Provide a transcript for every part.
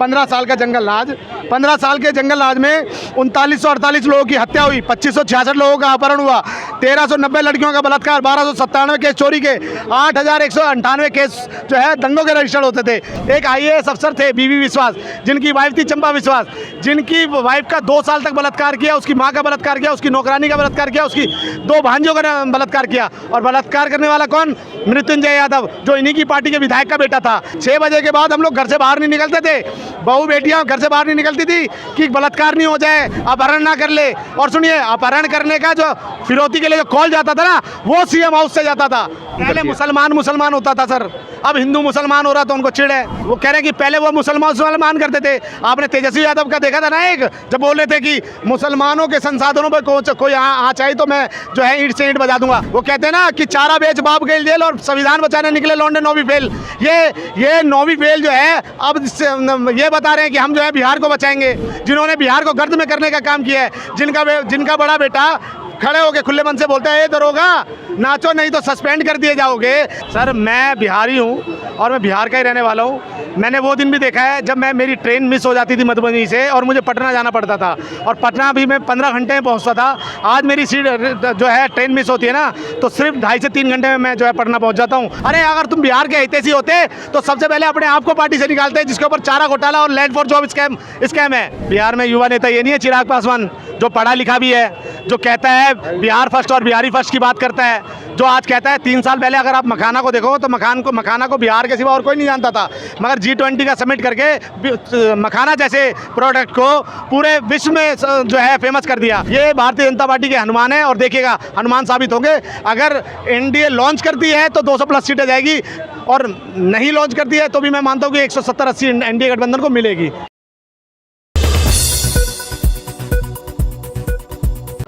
15 साल का जंगल राज। 15 साल के जंगल राज में 3948 लोगों की हत्या हुई, 2566 लोगों का अपहरण हुआ, 1390 लड़कियों का बलात्कार, 1297 केस चोरी के, 8198 केस जो है दंगों के रजिस्टर्ड होते थे। एक IAS अफसर थे बीवी विश्वास, जिनकी वाइफ थी चंपा विश्वास, जिनकी वाइफ का 2 साल तक बलात्कार किया, उसकी माँ का बलात्कार किया, उसकी नौकरानी का बलात्कार किया, उसकी 2 भांजियों का बलात्कार किया। और बलात्कार करने वाला कौन? मृत्युंजय यादव, जो इन्हीं की पार्टी के विधायक का बेटा था। 6 बजे के बाद हम लोग घर से बाहर नहीं निकलते थे, बहू बेटियां घर से बाहर नहीं निकलती थी कि बलात्कार नहीं हो जाए, अपहरण ना कर ले। और सुनिए, अपहरण करने का जो फिरौती के लिए जो कॉल जाता था ना, वो CM हाउस से जाता था। पहले मुसलमान होता था सर, अब हिंदू मुसलमान हो रहा तो उनको चिढ़ है। वो कह रहे हैं कि पहले वो मुसलमान करते थे। आपने तेजस्वी यादव का देखा था ना, एक जब बोल रहे थे कि मुसलमानों के संसाधनों पर कोई आँच आई तो मैं जो है ईंट से ईंट बजा दूंगा। वो कहते हैं ना कि चारा बेच बाप गए जेल और संविधान बचाने निकले लौंडे 9वीं फेल। ये 9वीं फेल जो है अब ये बता रहे हैं कि हम जो है बिहार को बचाएंगे, जिन्होंने बिहार को गर्द में करने का काम किया है, जिनका बड़ा बेटा खड़े होके खुले मन से बोलता है, ये दरोगा नाचो नहीं तो सस्पेंड कर दिए जाओगे। सर, मैं बिहारी हूँ और मैं बिहार का ही रहने वाला हूँ। मैंने वो दिन भी देखा है जब मेरी ट्रेन मिस हो जाती थी मधुबनी से और मुझे पटना जाना पड़ता था, और पटना भी मैं 15 घंटे में पहुँचता था। आज मेरी सीट जो है ट्रेन मिस होती है ना, तो सिर्फ 2.5 से 3 घंटे में मैं जो है पटना पहुँच जाता हूँ। अरे अगर तुम बिहार के हितैषी होते तो सबसे पहले अपने आप को पार्टी से निकालते, जिसके ऊपर चारा घोटाला और लैंड फॉर जॉब स्कैम है। बिहार में युवा नेता ये नहीं है चिराग पासवान, जो पढ़ा लिखा भी है, जो कहता है बिहार फर्स्ट और बिहारी फर्स्ट की बात करता है, जो आज कहता है 3 साल पहले अगर आप मखाना को देखो तो मखाना को बिहार के सिवा और कोई नहीं जानता था, मगर G20 का समिट करके मखाना जैसे प्रोडक्ट को पूरे विश्व में जो है फेमस कर दिया। ये भारतीय जनता पार्टी के हनुमान है और देखिएगा हनुमान साबित होंगे। अगर NDA लॉन्च करती है तो 200+ सीटें जाएगी, और नहीं लॉन्च करती है तो भी मैं मानता हूँ कि 170-80 NDA गठबंधन को मिलेगी।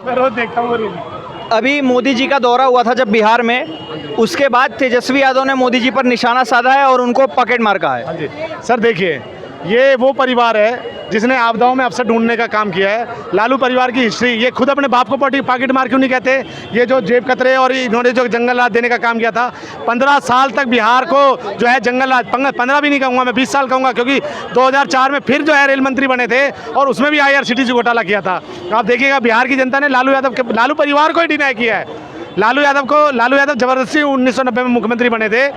मैं रोज देखता हूँ। अभी मोदी जी का दौरा हुआ था जब बिहार में, उसके बाद तेजस्वी यादव ने मोदी जी पर निशाना साधा है और उनको पॉकेट मार कहा है। हाँ जी सर, देखिए ये वो परिवार है जिसने आपदाओं में अवसर ढूंढने का काम किया है। लालू परिवार की हिस्ट्री, ये खुद अपने बाप को पॉकेट मार क्यों नहीं कहते? ये जो जेब कतरे और इन्होंने जो जंगल राज देने का काम किया था, 15 साल तक बिहार को जो है जंगल राज, 15 भी नहीं कहूँगा मैं, 20 साल कहूँगा, क्योंकि 2004 में फिर जो है रेल मंत्री बने थे और उसमें भी IRCTC घोटाला किया था। आप देखिएगा बिहार की जनता ने लालू परिवार को ही डिनाई किया है। लालू यादव ज़बरदस्ती 1990 में मुख्यमंत्री बने थे,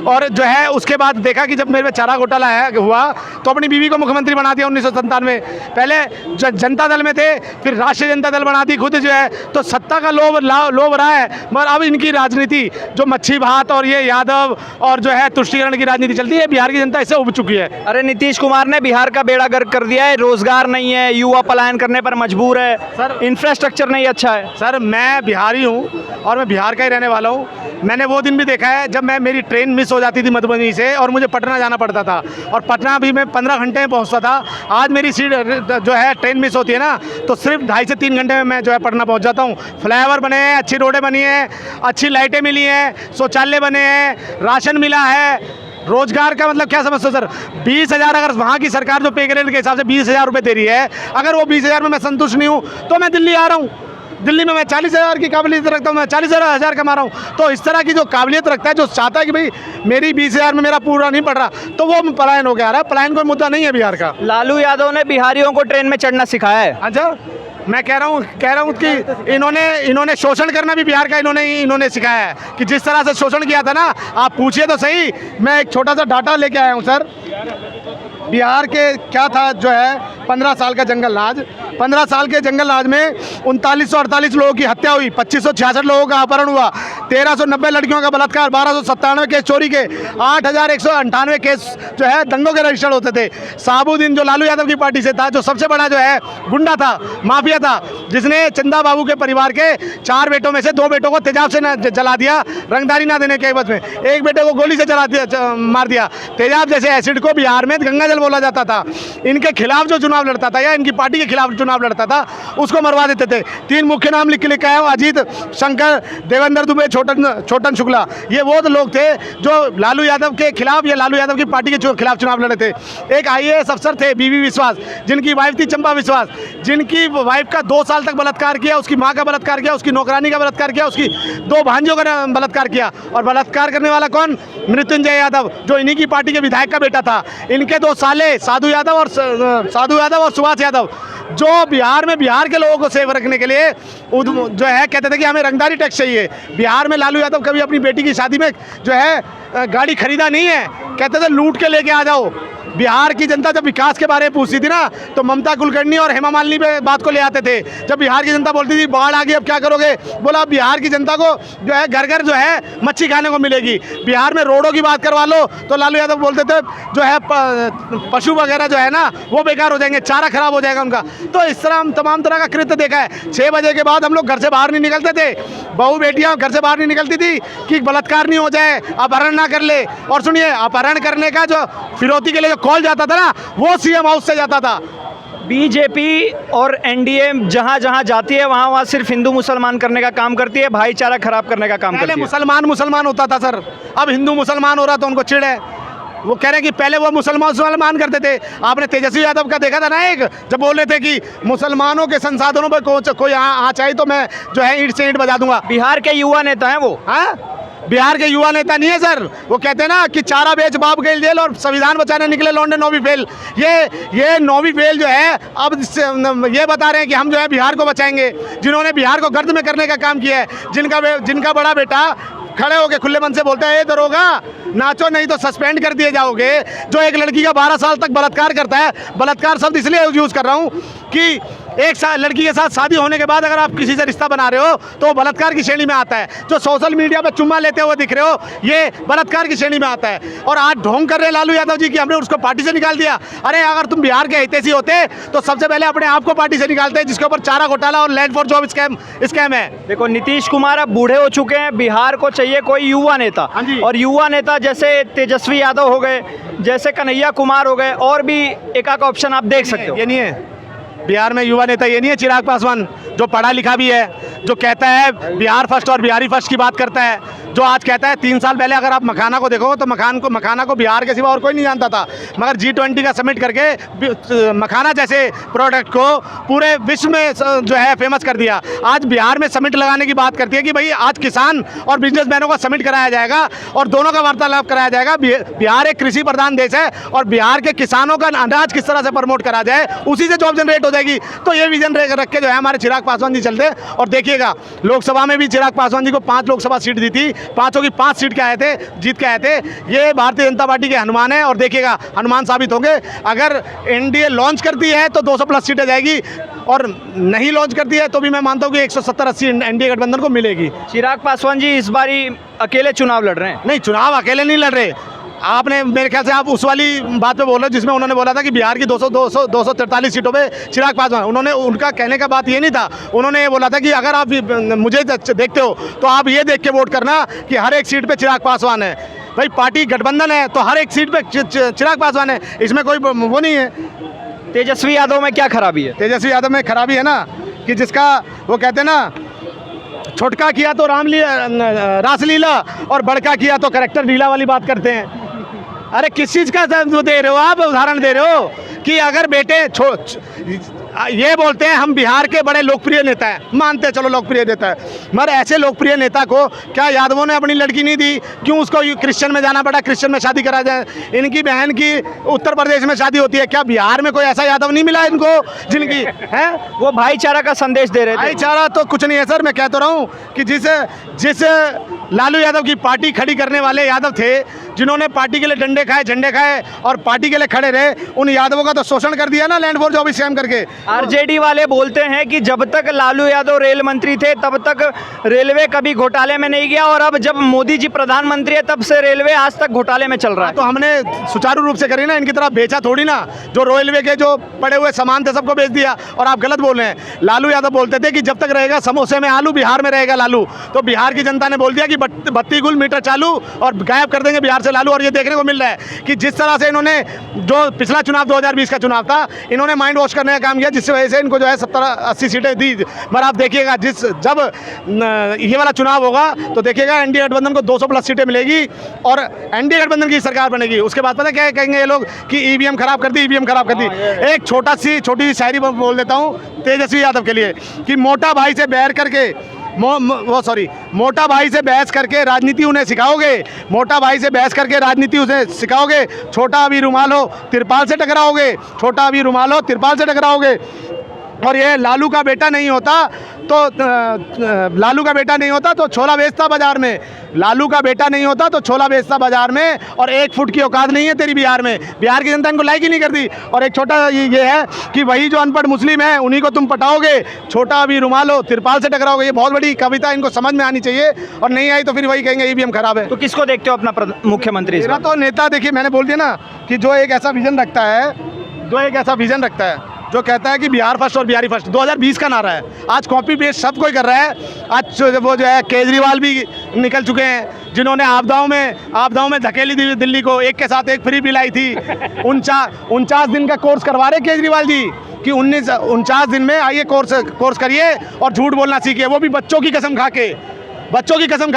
और जो है उसके बाद देखा कि जब मेरे में चारा घोटाला हुआ तो अपनी बीवी को मुख्यमंत्री बना दिया 1997 में। पहले जनता दल में थे, फिर राष्ट्रीय जनता दल बना दी खुद जो है, तो सत्ता का लोभ रहा है। मगर अब इनकी राजनीति जो मच्छी भात और ये यादव और जो है तुष्टीकरण की राजनीति चलती है, बिहार की जनता इससे उब चुकी है। अरे नीतीश कुमार ने बिहार का बेड़ा गर्क कर दिया है, रोजगार नहीं है, युवा पलायन करने पर मजबूर है, सर इंफ्रास्ट्रक्चर नहीं अच्छा है। सर, मैं बिहारी हूँ और मैं बिहार का ही रहने वाला हूँ। मैंने वो दिन भी देखा है जब मेरी ट्रेन मिस हो जाती थी मधुबनी से और मुझे पटना जाना पड़ता था, और पटना भी मैं 15 घंटे में पहुँचता था। आज मेरी सीट जो है ट्रेन मिस होती है ना, तो सिर्फ 2.5 से 3 घंटे में मैं जो है पटना पहुँच जाता हूँ। फ्लाईओवर बने हैं, अच्छी रोडें बनी हैं, अच्छी लाइटें मिली हैं, शौचालय बने हैं, राशन मिला है। रोजगार का मतलब क्या समझते हो सर? 20,000 अगर वहाँ की सरकार जो पे ग्रेड के हिसाब से 20,000 रुपये दे रही है, अगर वो 20,000 में मैं संतुष्ट नहीं हूँ तो मैं दिल्ली आ रहा हूँ। दिल्ली में मैं 40,000 की काबिलियत रखता हूँ, मैं 40,000 कमा रहा हूँ। तो इस तरह की जो काबिलियत रखता है, जो चाहता है कि भाई मेरी 20,000 में मेरा पूरा नहीं पड़ रहा, तो वो पलायन हो गया। पलायन कोई मुद्दा नहीं है बिहार का। लालू यादव ने बिहारियों को ट्रेन में चढ़ना सिखाया है। अच्छा, मैं कह रहा हूँ कि इन्होंने शोषण करना भी बिहार का इन्होंने सिखाया है, कि जिस तरह से शोषण किया था ना, आप पूछिए तो सही। मैं एक छोटा सा डाटा लेके आया हूँ सर। बिहार के क्या था जो है 15 साल का जंगल राज। 15 साल के जंगल राज में 3948 लोगों की हत्या हुई, 2566 लोगों का अपहरण हुआ, 1390 लड़कियों का बलात्कार, 1297 केस चोरी के, 8198 केस जो है दंगों के रजिस्टर्ड होते थे। साबुद्दीन जो लालू यादव की पार्टी से था, जो सबसे बड़ा जो है गुंडा था, माफिया था, जिसने चंदा बाबू के परिवार के 4 बेटों में से 2 बेटों को तेजाब से जला दिया, रंगदारी ना देने के एवज में। एक बेटे को गोली से मार दिया। तेजाब जैसे एसिड को बिहार में गंगा जल बोला जाता था। इनके खिलाफ जो चुनाव लड़ता था या इनकी पार्टी के खिलाफ चुनाव लड़ता था, उसको मरवा देते थे। 3 मुख्य नाम लिख के आया हूँ: अजीत, शंकर, देवेंद्र दुबे, छोटन शुक्ला, ये वो तो लोग थे जो लालू यादव के खिलाफ या लालू यादव की पार्टी के खिलाफ चुनाव लड़े थे। एक IAS अफसर थे बीबी विश्वास, जिनकी वाइफ थी चंपा विश्वास, जिनकी वाइफ का 2 साल तक बलात्कार किया, उसकी माँ का बलात्कार किया, उसकी नौकरानी का बलात्कार किया, उसकी 2 भांजियों का बलात्कार किया। और बलात्कार करने वाला कौन? मृत्युंजय यादव, जो इन्हीं की पार्टी के विधायक का बेटा था। इनके 2 साले साधु यादव और सुभाष यादव, जो बिहार में बिहार के लोगों को सेव रखने के लिए जो है कहते थे कि हमें रंगदारी टैक्स चाहिए। बिहार में लालू यादव कभी अपनी बेटी की शादी में जो है गाड़ी खरीदा नहीं है, कहते थे लूट के लेके आ जाओ। बिहार की जनता जब विकास के बारे में पूछती थी ना, तो ममता कुलकर्णी और हेमा मालिनी पे बात को ले आते थे। जब बिहार की जनता बोलती थी बाढ़ आ गई अब क्या करोगे, बोला बिहार की जनता को जो है घर घर जो है मच्छी खाने को मिलेगी। बिहार में रोडों की बात करवा लो तो लालू यादव बोलते थे जो है पशु वगैरह जो है ना वो बेकार हो जाएंगे, चारा खराब हो जाएगा उनका। तो इस तरह हम तमाम तरह का कृत्य देखा है। 6 बजे के बाद हम लोग घर से बाहर नहीं निकलते थे, बहू बेटियां घर से बाहर नहीं निकलती थी कि बलात्कार नहीं हो जाए, अपहरण ना कर ले। और सुनिए, अपहरण करने का जो फिरौती के लिए जो कॉल जाता था ना, वो CM हाउस से जाता था। बीजेपी और एनडीए जहां जहां जाती है वहां वहां सिर्फ हिंदू मुसलमान करने का काम करती है, भाईचारा खराब करने का काम पहले करती है। मुसलमान होता था सर, अब हिंदू मुसलमान हो रहा तो उनको चिढ़ है। वो कह रहे हैं कि पहले वो मुसलमान करते थे। आपने तेजस्वी यादव का देखा था ना, एक जब बोल रहे थे कि मुसलमानों के संसाधनों पर कोई आँच आई तो मैं जो है ईंट से ईंट बजा दूंगा। बिहार के युवा नेता हैं वो। हाँ, बिहार के युवा नेता नहीं है सर। वो कहते हैं ना कि चारा बेच बाप गए जेल और संविधान बचाने निकले लौंडे 9वीं फेल। ये 9वीं फेल जो है अब ये बता रहे हैं कि हम जो है बिहार को बचाएंगे, जिन्होंने बिहार को गर्द में करने का काम किया है। जिनका बड़ा बेटा खड़े होके खुले मन से बोलता है, ए दरोगा नाचो नहीं तो सस्पेंड कर दिए जाओगे। जो एक लड़की का 12 साल तक बलात्कार करता है, बलात्कार शब्द इसलिए यूज़ कर रहा हूँ कि एक लड़की के साथ शादी होने के बाद अगर आप किसी से रिश्ता बना रहे हो तो वो बलात्कार की श्रेणी में आता है। जो सोशल मीडिया पे चुम्मा लेते हुए दिख रहे हो, ये बलात्कार की श्रेणी में आता है। और आज ढोंग कर रहे हैं लालू यादव जी कि हमने उसको पार्टी से निकाल दिया। अरे अगर तुम बिहार के हितैषी होते तो सबसे पहले अपने आप को पार्टी से निकालते, जिसके ऊपर चारा घोटाला और लैंड फॉर जॉब स्कैम है। देखो, नीतीश कुमार अब बूढ़े हो चुके हैं, बिहार को चाहिए कोई युवा नेता। हाँ जी। और युवा नेता जैसे तेजस्वी यादव हो गए, जैसे कन्हैया कुमार हो गए, और भी एक आध ऑप्शन आप देख सकते हो। ये नहीं है बिहार में युवा नेता, ये नहीं है चिराग पासवान, जो पढ़ा लिखा भी है, जो कहता है बिहार फर्स्ट और बिहारी फर्स्ट की बात करता है, जो आज कहता है 3 साल पहले अगर आप मखाना को देखो तो मखाना को बिहार के सिवा और कोई नहीं जानता था, मगर G20 का समिट करके मखाना जैसे प्रोडक्ट को पूरे विश्व में जो है फेमस कर दिया। आज बिहार में समिट लगाने की बात करती है कि भाई आज किसान और बिजनेसमैनों का समिट कराया जाएगा और दोनों का वार्तालाप कराया जाएगा। बिहार एक कृषि प्रधान देश है और बिहार के किसानों का अनाज किस तरह से प्रमोट करा जाए, उसी से जॉब जनरेट हो जाएगी। तो ये विजन रख के जो है हमारे चिराग पासवान जी चलते। और देखिएगा, लोकसभा में भी चिराग पासवान जी को 5 लोकसभा सीट दी थी, 5 की 5 सीट के आए थे, जीत के आए थे। ये भारतीय जनता पार्टी के हनुमान है और देखिएगा हनुमान साबित होंगे। अगर एनडीए लॉन्च करती है तो 200+ सीटें जाएगी, और नहीं लॉन्च करती है तो भी मैं मानता हूँ कि 170-80 एनडीए गठबंधन को मिलेगी। चिराग पासवान जी इस बारी अकेले चुनाव लड़ रहे हैं? नहीं, चुनाव अकेले नहीं लड़ रहे। आपने मेरे ख्याल से आप उस वाली बात पे बोल रहे हो जिसमें उन्होंने बोला था कि बिहार की 243 सीटों पे चिराग पासवान, उनका कहने का बात ये नहीं था। उन्होंने ये बोला था कि अगर आप मुझे देखते हो तो आप ये देख के वोट करना कि हर एक सीट पे चिराग पासवान है। भाई पार्टी गठबंधन है तो हर एक सीट पे चिराग पासवान है, इसमें कोई वो नहीं है। तेजस्वी यादव में क्या खराबी है? तेजस्वी यादव में खराबी है ना कि जिसका वो कहते हैं ना, छोटका किया तो रासलीला और बड़का किया तो करेक्टर ढीला वाली बात करते हैं। अरे किस चीज़ का दे रहे हो आप, उदाहरण दे रहे हो कि अगर बेटे ये बोलते हैं हम बिहार के बड़े लोकप्रिय नेता हैं, मानते हैं चलो लोकप्रिय नेता है, मगर ऐसे लोकप्रिय नेता को क्या यादवों ने अपनी लड़की नहीं दी? क्यों उसको क्रिश्चियन में जाना पड़ा, क्रिश्चियन में शादी करा जाए? इनकी बहन की उत्तर प्रदेश में शादी होती है, क्या बिहार में कोई ऐसा यादव नहीं मिला इनको जिनकी है? वो भाईचारा का संदेश दे रहे थे। भाईचारा तो कुछ नहीं है सर। मैं कह तो रहा हूँ कि जिस लालू यादव की पार्टी खड़ी करने वाले यादव थे, जिन्होंने पार्टी के लिए डंडे खाए, झंडे खाए और पार्टी के लिए खड़े रहे, उन यादवों का तो शोषण कर दिया ना लैंड फॉर जॉब स्कैम करके। आरजेडी वाले बोलते हैं कि जब तक लालू यादव रेल मंत्री थे तब तक रेलवे कभी घोटाले में नहीं गया, और अब जब मोदी जी प्रधानमंत्री है तब से रेलवे आज तक घोटाले में चल रहा है। तो हमने सुचारू रूप से करी ना, इनकी तरफ बेचा थोड़ी ना। जो रेलवे के जो पड़े हुए सामान थे सबको बेच दिया। और आप गलत बोल रहे हैं। लालू यादव बोलते थे कि जब तक रहेगा समोसे में आलू, बिहार में रहेगा लालू। तो बिहार की जनता ने बोल दिया कि बत्ती गुल मीटर चालू और गायब कर देंगे बिहार से से लालू। और ये देखने को मिल रहा है कि जिस तरह से इन्होंने जो पिछला चुनाव 2020 का चुनाव था, इन्होंने माइंड वॉश करने का काम किया, जिसकी वजह से इनको जो है 70-80 सीटें दी। पर आप देखिएगा जब ये वाला चुनाव होगा तो देखिएगा एनडीए गठबंधन को 200+ सीटें मिलेगी और एनडीए गठबंधन की सरकार बनेगी। उसके बाद पता क्या कहेंगे ये लोग कि ईवीएम खराब कर दी, ईवीएम खराब कर दी। एक छोटी सी शायरी बोल देता हूँ तेजस्वी यादव के लिए कि मोटा भाई से बैर करके मोटा भाई से बहस करके राजनीति उन्हें सिखाओगे, मोटा भाई से बहस करके राजनीति उन्हें सिखाओगे, छोटा अभी रुमाल हो तिरपाल से टकराओगे, छोटा अभी रुमाल हो तिरपाल से टकराओगे। और ये लालू का बेटा नहीं होता तो छोला बेचता बाजार में, लालू का बेटा नहीं होता तो छोला बेचता बाजार में। और 1 फुट की औकात नहीं है तेरी बिहार में, बिहार की जनता इनको लाइक ही नहीं करती। और एक छोटा ये है कि वही जो अनपढ़ मुस्लिम है उन्हीं को तुम पटाओगे, छोटा अभी रुमाल हो तिरपाल से टकराओगे। ये बहुत बड़ी कविता इनको समझ में आनी चाहिए, और नहीं आई तो फिर वही कहेंगे ईवीएम खराब है। तो किसको देखते हो अपना मुख्यमंत्री? मेरा तो नेता देखिए, मैंने बोल दिया ना कि जो एक ऐसा विजन रखता है जो कहता है कि बिहार फर्स्ट और बिहारी फर्स्ट। 2020 का नारा है, आज कॉपी पेस्ट सब कोई कर रहा है। आज वो जो है केजरीवाल भी निकल चुके हैं, जिन्होंने आपदाओं में धकेली दिल्ली को, एक के साथ एक फ्री बिल आई थी। 49 दिन का कोर्स करवा रहे केजरीवाल जी कि 49 दिन में आइए कोर्स करिए और झूठ बोलना सीखिए, वो भी बच्चों की कसम खा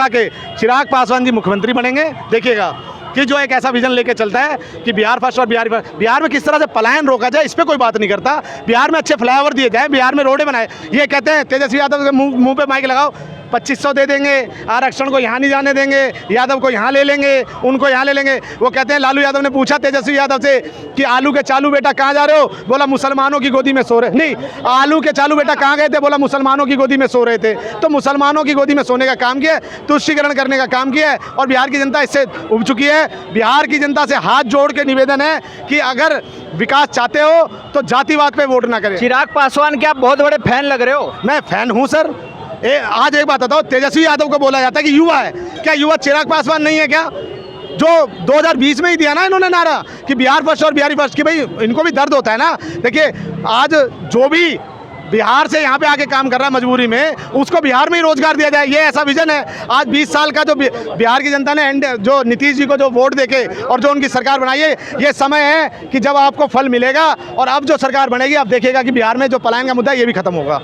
के। चिराग पासवान जी मुख्यमंत्री बनेंगे, देखिएगा कि जो एक ऐसा विजन लेके चलता है कि बिहार फर्स्ट और बिहारी फर्स्ट। बिहार में किस तरह से पलायन रोका जाए इस पे कोई बात नहीं करता, बिहार में अच्छे फ्लाईओवर दिए जाए, बिहार में रोडें बनाए। ये कहते हैं तेजस्वी यादव के मुंह पे माइक लगाओ, 2500 दे देंगे, आरक्षण को यहाँ नहीं जाने देंगे, यादव को यहाँ ले लेंगे, उनको यहाँ ले लेंगे। वो कहते हैं, लालू यादव ने पूछा तेजस्वी यादव से कि आलू के चालू बेटा कहाँ जा रहे हो? बोला मुसलमानों की गोदी में सो रहे। नहीं, आलू के चालू बेटा कहाँ गए थे? बोला मुसलमानों की गोदी में सो रहे थे। तो मुसलमानों की गोदी में सोने का काम किया है, तुष्टीकरण करने का काम किया है। और बिहार की जनता इससे उब चुकी है। बिहार की जनता से हाथ जोड़ के निवेदन है कि अगर विकास चाहते हो तो जातिवाद पे वोट ना करें। चिराग पासवान के आप बहुत बड़े फैन लग रहे हो। मैं फैन हूँ सर। आज एक बात बताओ, तेजस्वी यादव को बोला जाता है कि युवा है, क्या युवा चिराग पासवान नहीं है क्या? जो 2020 में ही दिया ना इन्होंने नारा कि बिहार फर्स्ट और बिहारी फर्स्ट, कि भाई इनको भी दर्द होता है ना। देखिए, आज जो भी बिहार से यहाँ पे आके काम कर रहा है मजबूरी में, उसको बिहार में ही रोजगार दिया जाए, ये ऐसा विजन है। आज 20 साल का जो बिहार की जनता ने जो नीतीश जी को जो वोट देके और जो उनकी सरकार बनाई है, ये समय है कि जब आपको फल मिलेगा। और अब जो सरकार बनेगी, आप देखिएगा कि बिहार में जो पलायन का मुद्दा है ये भी खत्म होगा।